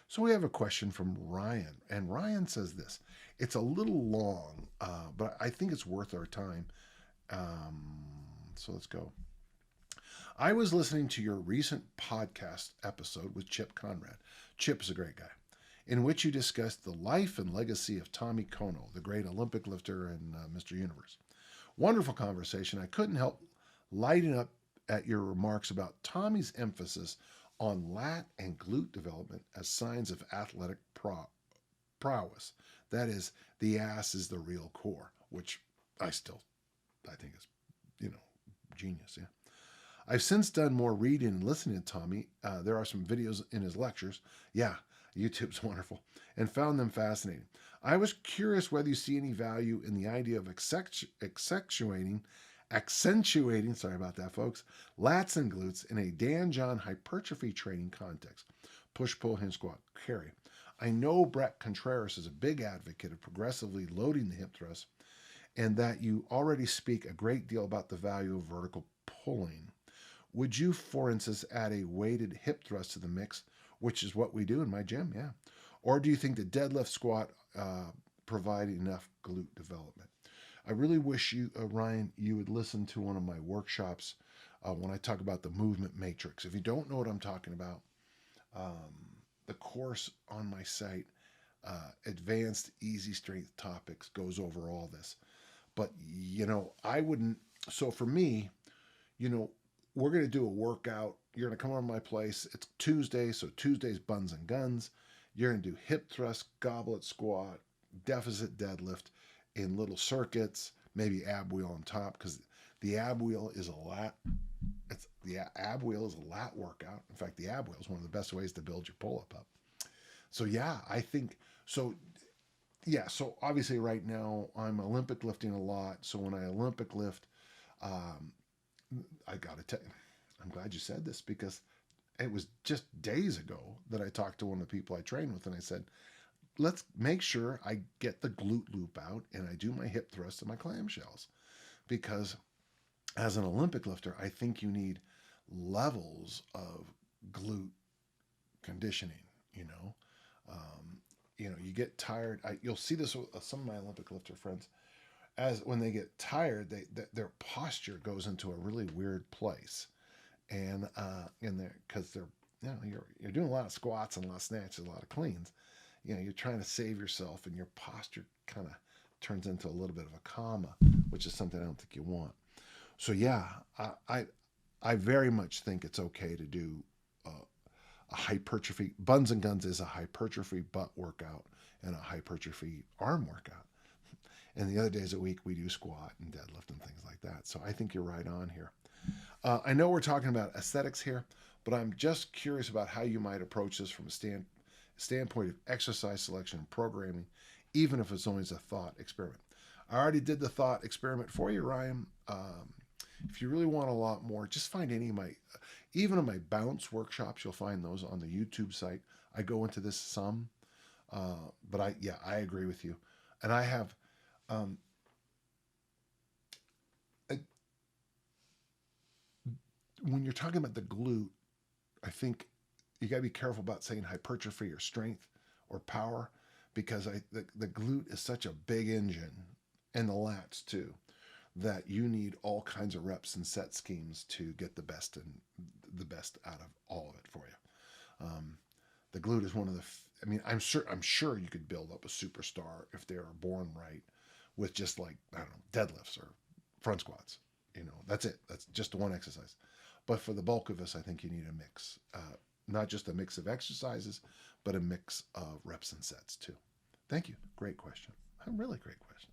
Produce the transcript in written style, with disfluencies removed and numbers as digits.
So we have a question from Ryan, and Ryan says this. It's a little long, but I think it's worth our time. Um, so let's go. I was listening to your recent podcast episode with Chip Conrad. Chip is a great guy, in which you discussed the life and legacy of Tommy Kono, the great Olympic lifter and Mr. Universe. Wonderful conversation. I couldn't help lighting up at your remarks about Tommy's emphasis on lat and glute development as signs of athletic prowess. That is, the ass is the real core, which I think is, you know, genius. Yeah. I've since done more reading and listening to Tommy. There are some videos in his lectures. Yeah, YouTube's wonderful, and found them fascinating. I was curious whether you see any value in the idea of accentuating, sorry about that, folks, lats and glutes in a Dan John hypertrophy training context. Push, pull, hinge, squat, carry. I know Brett Contreras is a big advocate of progressively loading the hip thrust, and that you already speak a great deal about the value of vertical pulling. Would you, for instance, add a weighted hip thrust to the mix, which is what we do in my gym? Yeah. Or do you think the deadlift squat provide enough glute development? I really wish you, Ryan, you would listen to one of my workshops when I talk about the movement matrix. If you don't know what I'm talking about, um, the course on my site, Advanced Easy Strength Topics, goes over all this. But, I wouldn't. So for me, you know, we're going to do a workout. You're going to come over to my place. It's Tuesday, so Tuesday's buns and guns. You're going to do hip thrust, goblet squat, deficit deadlift in little circuits, maybe ab wheel on top, because the ab wheel is a lat. The ab wheel is a lat workout. In fact, the ab wheel is one of the best ways to build your pull up. So yeah, I think so. Yeah, so obviously right now I'm Olympic lifting a lot. So when I Olympic lift, um, I got to tell you, I'm glad you said this because it was just days ago that I talked to one of the people I train with, and I said, let's make sure I get the glute loop out and I do my hip thrust and my clamshells. Because as an Olympic lifter, I think you need levels of glute conditioning, you know. You get tired. You'll see this with some of my Olympic lifter friends. As when they get tired, their posture goes into a really weird place, and in there because you're doing a lot of squats and a lot of snatches, a lot of cleans. You're trying to save yourself, and your posture kind of turns into a little bit of a comma, which is something I don't think you want. So yeah, I very much think it's okay to do a hypertrophy. Buns and guns is a hypertrophy butt workout and a hypertrophy arm workout. And the other days a week we do squat and deadlift and things like that. So I think you're right on here. I know we're talking about aesthetics here, but I'm just curious about how you might approach this from a standpoint of exercise selection and programming, even if it's only as a thought experiment. I already did the thought experiment for you, Ryan. If you really want a lot more, just find any of my, even in my bounce workshops, you'll find those on the YouTube site. I go into this some, but I agree with you. And I have, um, I, when you're talking about the glute, I think you got to be careful about saying hypertrophy or strength or power because the glute is such a big engine, and the lats too, that you need all kinds of reps and set schemes to get the best out of all of it for you. The glute is one of the. I mean, I'm sure you could build up a superstar if they are born right, with just like I don't know deadlifts or front squats. That's it. That's just one exercise. But for the bulk of us, I think you need a mix, not just a mix of exercises, but a mix of reps and sets too. Thank you. Great question. A really great question.